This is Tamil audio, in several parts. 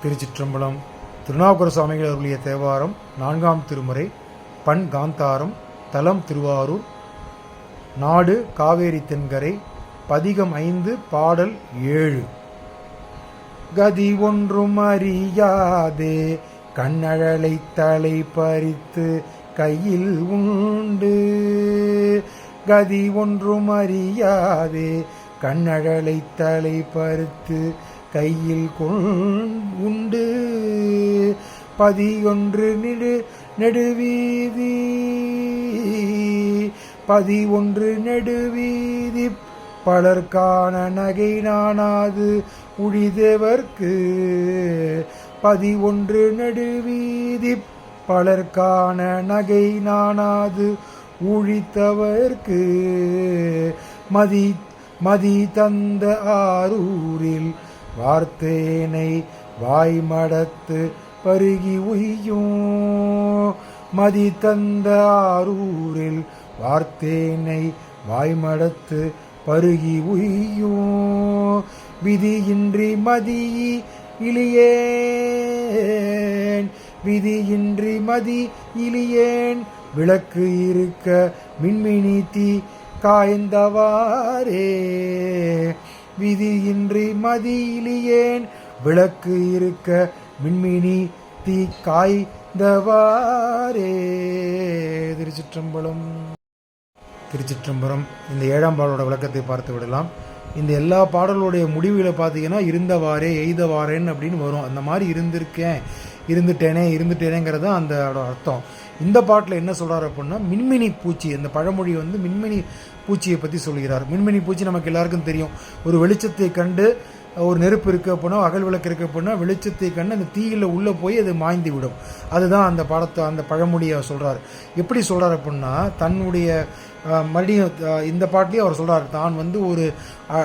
திருச்சிற்றம்பலம். திருநாவுக்கர சுவாமிகள் அருளிய தேவாரம் 4ஆம் திருமுறை, பண் காந்தாரம், தலம் திருவாரூர், நாடு காவேரி தென்கரை, பதிகம் 5, பாடல் 7. கதி ஒன்றும் அறியாதே கண்ணழலை தலை பறித்து கையில் உண்டு. கதி ஒன்றும் அறியாதே கண்ணழலை தலை பறித்து கையில் உண்டு. பதியொன்று நெடுவீதி பலர்கான நகை நானாது உழிதேவர்க்கு. பதியொன்று நெடுவீதி பலர்கான நகை நானாது உழித்தவர்க்கு. மதி தந்த ஆரூரில் வார்த்தேனை வாய்மடத்து பருகி உய்யும். மதி தந்த ஆரூரில் வார்த்தேனை வாய்மடத்து பருகி உய்யும். விதியின்றி மதி இலியேன் விளக்கு இருக்க மின்மினி தீ காய்ந்தவாரே. விதியின்றி மதியிலியேன் விளக்கு இருக்க மின்மினி தீ காய்ந்தவாரே. திருச்சிற்றம்பலம். இந்த 7ஆம் பாடலோட விளக்கத்தை பார்த்து விடலாம். இந்த எல்லா பாடலுடைய முடிவுகளை பார்த்தீங்கன்னா இருந்தவாறே எய்தவாறேன்னு அப்படின்னு வரும். அந்த மாதிரி இருந்துட்டேனேங்கிறது அந்த அர்த்தம். இந்த பாட்டில் என்ன சொல்கிறார் அப்படின்னா, மின்மினி பூச்சி, அந்த பழமொழி மின்மினி பூச்சியை பற்றி சொல்கிறார். மின்மினி பூச்சி நமக்கு எல்லாருக்கும் தெரியும். ஒரு வெளிச்சத்தை கண்டு, ஒரு நெருப்பு இருக்க அப்படின்னா, அகல் விளக்கு இருக்க அப்படின்னா, வெளிச்சத்தை கண்டு அந்த தீயில் உள்ளே போய் அது மாய்ந்து விடும். அதுதான் அந்த பழமொழியை சொல்கிறார். எப்படி சொல்கிறார் அப்படின்னா, தன்னுடைய மறுபடியும் இந்த பாட்டிலேயே அவர் சொல்கிறார், தான் ஒரு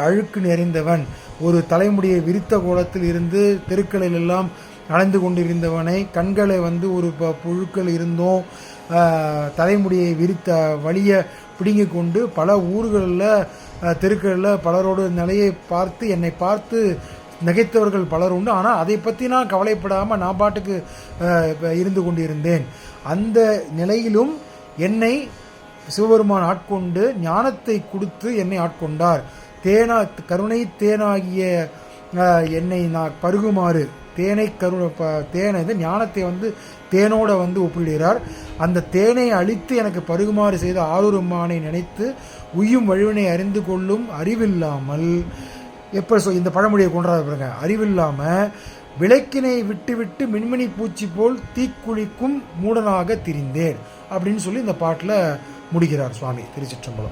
அழுக்கு நிறைந்தவன், ஒரு தலைமுடியை விரித்த கோலத்தில் இருந்து தெருக்களில் எல்லாம் அலைந்து கொண்டிருந்தவனை, கண்களை ஒரு புழுக்கள் இருந்தோம், தலைமுடியை விரித்த வழியை பிடுங்கி கொண்டு பல ஊர்களில் தெருக்களில் பலரோட நிலையை பார்த்து என்னை பார்த்து நகைத்தவர்கள் பலர் உண்டு. ஆனால் அதை பற்றி நான் கவலைப்படாமல் நான் பாட்டுக்கு இருந்து கொண்டிருந்தேன். அந்த நிலையிலும் என்னை சிவபெருமான் ஆட்கொண்டு ஞானத்தை கொடுத்து என்னை ஆட்கொண்டார். கருணை தேனாகிய என்னை நான் பருகுமாறு, தேனை ஞானத்தை தேனோட ஒப்பிடுகிறார். அந்த தேனை அழித்து எனக்கு பருகுமாறு செய்த ஆரூரம்மானை நினைத்து உய்யும் வழிவினை அறிந்து கொள்ளும் அறிவில்லாமல், இந்த பழமொழியை கொண்டாட பாருங்க, அறிவில்லாமல் விளக்கினை விட்டு மின்மினி பூச்சி போல் தீக்குளிக்கும் மூடனாக திரிந்தேன் அப்படின்னு சொல்லி இந்த பாட்டில் முடிக்கிறார் சுவாமி. திருச்சிற்றம்பலம்.